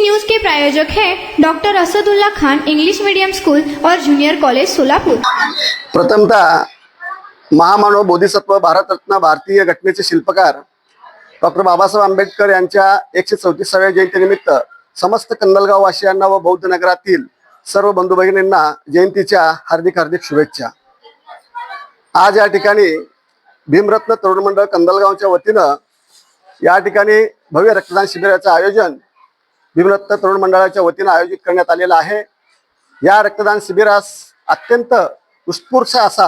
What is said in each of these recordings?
News के प्रायोजक हैं doctor Asadullah Khan English medium school और जूनियर कॉलेज सोलापुर। प्रथमतः महामानव बोधिसत्व भारतरत्न भारतीय घटनेचे शिल्पकार डॉक्टर बाबासाहेब आंबेडकर यांच्या 134व्या जयंतीनिमित्त समस्त कंदलगाव वासियांना व बौद्ध नगरातील सर्व बंधू भगिनींना जयंतीच्या हार्दिक हार्दिक शुभेच्छा। आज या ठिकाणी भीमरत्न तरुण मंडळ कंदलगावच्या वतीनं या ठिकाणी भव्य रक्तदान शिबिराचं आयोजन भीमरत्न तरुण मंडळाच्या वतीनं आयोजित करण्यात आलेलं आहे। या रक्तदान शिबिरास अत्यंत उत्स्फूर्त असा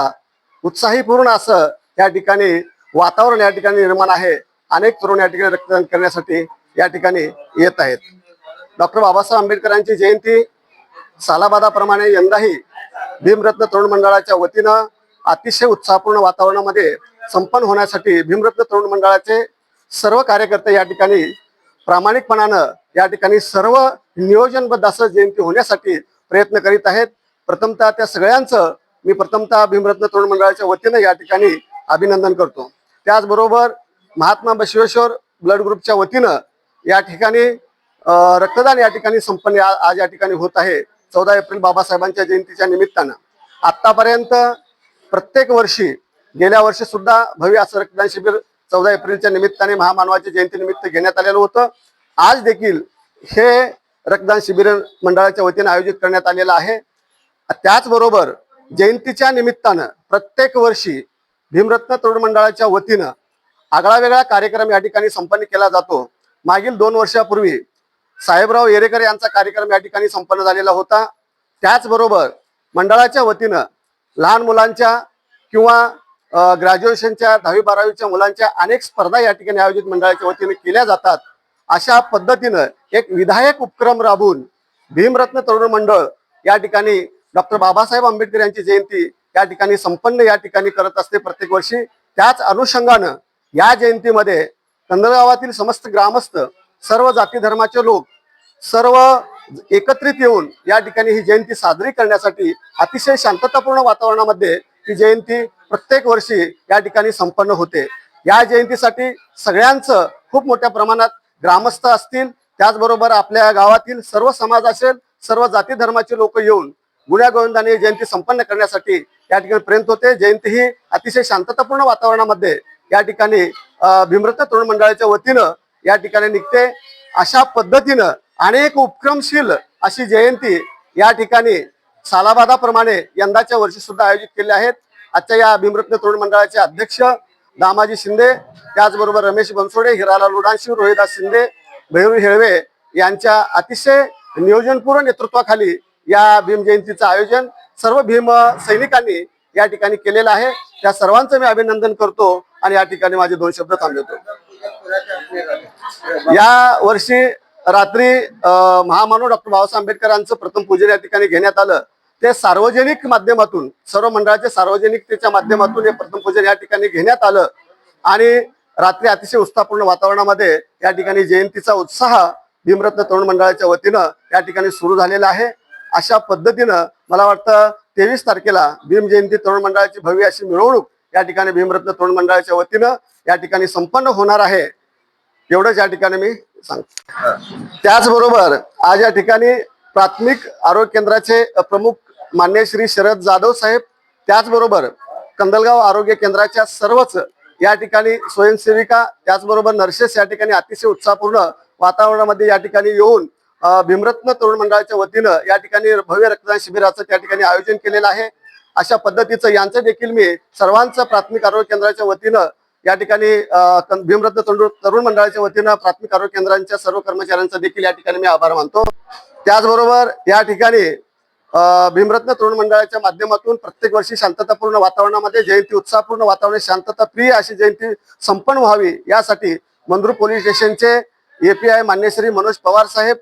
उत्साहीपूर्ण असं या ठिकाणी वातावरण या ठिकाणी निर्माण आहे। अनेक तरुण या ठिकाणी रक्तदान करण्यासाठी या ठिकाणी येत आहेत। डॉक्टर बाबासाहेब आंबेडकरांची जयंती सालाबादाप्रमाणे यंदाही भीमरत्न तरुण मंडळाच्या वतीनं अतिशय उत्साहपूर्ण वातावरणामध्ये संपन्न होण्यासाठी भीमरत्न तरुण मंडळाचे सर्व कार्यकर्ते या ठिकाणी प्रामाणिकपणानं या ठिकाणी सर्व नियोजनबद्ध असं जयंती होण्यासाठी प्रयत्न करीत आहेत। प्रथमतः त्या सगळ्यांचं मी भीमरत्न तरुण मंडळाच्या वतीनं या ठिकाणी अभिनंदन करतो। त्याचबरोबर महात्मा बसवेश्वर ब्लड ग्रुपच्या वतीनं या ठिकाणी रक्तदान या ठिकाणी संपन्न आज या ठिकाणी होत आहे 14 एप्रिल बाबासाहेबांच्या जयंतीच्या निमित्तानं। आतापर्यंत प्रत्येक वर्षी गेल्या वर्षी सुद्धा भव्य असं रक्तदान शिबिर 14 एप्रिलच्या निमित्ताने महामानवाच्या जयंतीनिमित्त घेण्यात आलेलं होतं। आज देखील हे रक्तदान शिबिर मंडळाच्या वतीने आयोजित करण्यात आलेलं आहे। त्याचबरोबर जयंतीच्या निमित्तानं प्रत्येक वर्षी भीमरत्न तरुण मंडळाच्या वतीनं आगळा वेगळा कार्यक्रम या ठिकाणी संपन्न केला जातो। मागील 2 वर्षापूर्वी साहेबराव येरेकर यांचा कार्यक्रम या ठिकाणी संपन्न झालेला होता। त्याचबरोबर मंडळाच्या वतीनं लहान मुलांच्या किंवा ग्रॅज्युएशनच्या 10वी 12वीच्या मुलांच्या अनेक स्पर्धा या ठिकाणी आयोजित मंडळाच्या वतीने केल्या जातात। अशा पद्धतीनं एक विधायक उपक्रम राबवून भीमरत्न तरुण मंडळ या ठिकाणी डॉक्टर बाबासाहेब आंबेडकर यांची जयंती या ठिकाणी संपन्न या ठिकाणी करत असते प्रत्येक वर्षी। त्याच अनुषंगानं या जयंतीमध्ये कंदलगावातील समस्त ग्रामस्थ सर्व जाती धर्माचे लोक सर्व एकत्रित येऊन या ठिकाणी ही जयंती साजरी करण्यासाठी अतिशय शांततापूर्ण वातावरणामध्ये ही जयंती प्रत्येक वर्षी या ठिकाणी संपन्न होते। या जयंतीसाठी सगळ्यांचं खूप मोठ्या प्रमाणात ग्रामस्थ असतील त्याचबरोबर आपल्या गावातील सर्व समाज असेल सर्व जाती धर्माचे लोक येऊन गुण्यागोविंदाने जयंती संपन्न करण्यासाठी या ठिकाणी प्रयत्न होते। जयंती ही अतिशय शांततापूर्ण वातावरणामध्ये या ठिकाणी भीमरत्न तरुण मंडळाच्या वतीनं या ठिकाणी निघते। अशा पद्धतीनं अनेक उपक्रमशील अशी जयंती या ठिकाणी सालाबादाप्रमाणे यंदाच्या वर्षी सुद्धा आयोजित केले आहेत। आजच्या या भीमरत्न तरुण मंडळाचे अध्यक्ष दामाजी शिंदे त्याचबरोबर रमेश बनसोडे हिरालाल उडानशिव रोहिदास शिंदे भैरू हेळवे यांच्या अतिशय नियोजनपूर्ण नेतृत्वाखाली या भीम जयंतीचं आयोजन सर्व भीम सैनिकांनी या ठिकाणी केलेलं आहे। त्या सर्वांचं मी अभिनंदन करतो आणि या ठिकाणी माझे 2 शब्द थांबवतो। या वर्षी रात्री महामानव डॉक्टर बाबासाहेब आंबेडकरांचं प्रथम पूजन या ठिकाणी घेण्यात आलं। ते सार्वजनिक माध्यमातून सर्व मंडळाच्या सार्वजनिकतेच्या माध्यमातून हे प्रथम पूजन या ठिकाणी घेण्यात आलं आणि रात्री अतिशय उत्साहपूर्ण वातावरणामध्ये या ठिकाणी जयंतीचा उत्साह भीमरत्न तरुण मंडळाच्या वतीनं या ठिकाणी सुरू झालेला आहे। अशा पद्धतीनं मला वाटतं 23 तारखेला भीम जयंती तरुण मंडळाची भव्य अशी मिरवणूक या ठिकाणी भीमरत्न तरुण मंडळाच्या वतीनं या ठिकाणी संपन्न होणार आहे एवढंच या ठिकाणी मी सांगतो। त्याचबरोबर आज या ठिकाणी प्राथमिक आरोग्य केंद्राचे प्रमुख मान्य श्री शरद जाधव साहेब त्याचबरोबर कंदलगाव आरोग्य केंद्राच्या सर्वच या ठिकाणी स्वयंसेविका त्याचबरोबर नर्सेस या ठिकाणी अतिशय उत्साहपूर्ण वातावरणामध्ये या ठिकाणी येऊन भीमरत्न तरुण मंडळाच्या वतीनं या ठिकाणी भव्य रक्तदान शिबिराचं त्या ठिकाणी आयोजन केलेलं आहे। अशा पद्धतीचं यांचं देखील मी सर्वांचं प्राथमिक आरोग्य केंद्राच्या वतीनं या ठिकाणी भीमरत्न तरुण मंडळाच्या वतीनं प्राथमिक आरोग्य केंद्रांच्या सर्व कर्मचाऱ्यांचा देखील या ठिकाणी मी आभार मानतो। त्याचबरोबर या ठिकाणी भीमरत्न तरुण मंडळाच्या माध्यमातून प्रत्येक वर्षी शांततापूर्ण वातावरणामध्ये जयंती उत्साहपूर्ण वातावरण शांतता प्रिय अशी जयंती संपन्न व्हावी यासाठी मंद्रू पोलीस स्टेशनचे API मान्य श्री मनोज पवार साहेब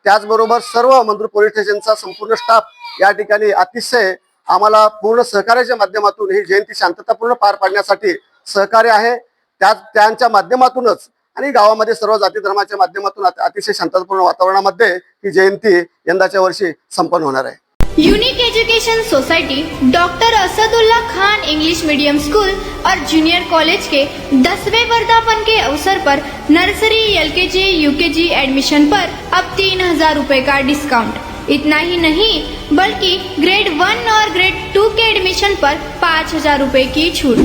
त्याचबरोबर सर्व मंद्रू पोलीस स्टेशनचा संपूर्ण स्टाफ या ठिकाणी अतिशय आम्हाला पूर्ण सहकार्याच्या माध्यमातून ही जयंती शांततापूर्ण पार पाडण्यासाठी सहकार्य आहे। त्यांच्या माध्यमातूनच आणि गावामध्ये सर्व जाती धर्माच्या माध्यमातून अतिशय शांततापूर्ण वातावरणामध्ये ही जयंती यंदाच्या वर्षी संपन्न होणार आहे। Unique education society doctor Asadullah Khan English medium school और जूनियर कॉलेज के 10वें वर्धापन के अवसर पर नर्सरी LKG UKG एडमिशन पर अब 3000 रुपए का डिस्काउंट। इतना ही नहीं बल्कि ग्रेड 1 और ग्रेड 2 के एडमिशन पर 5000 रुपए की छूट।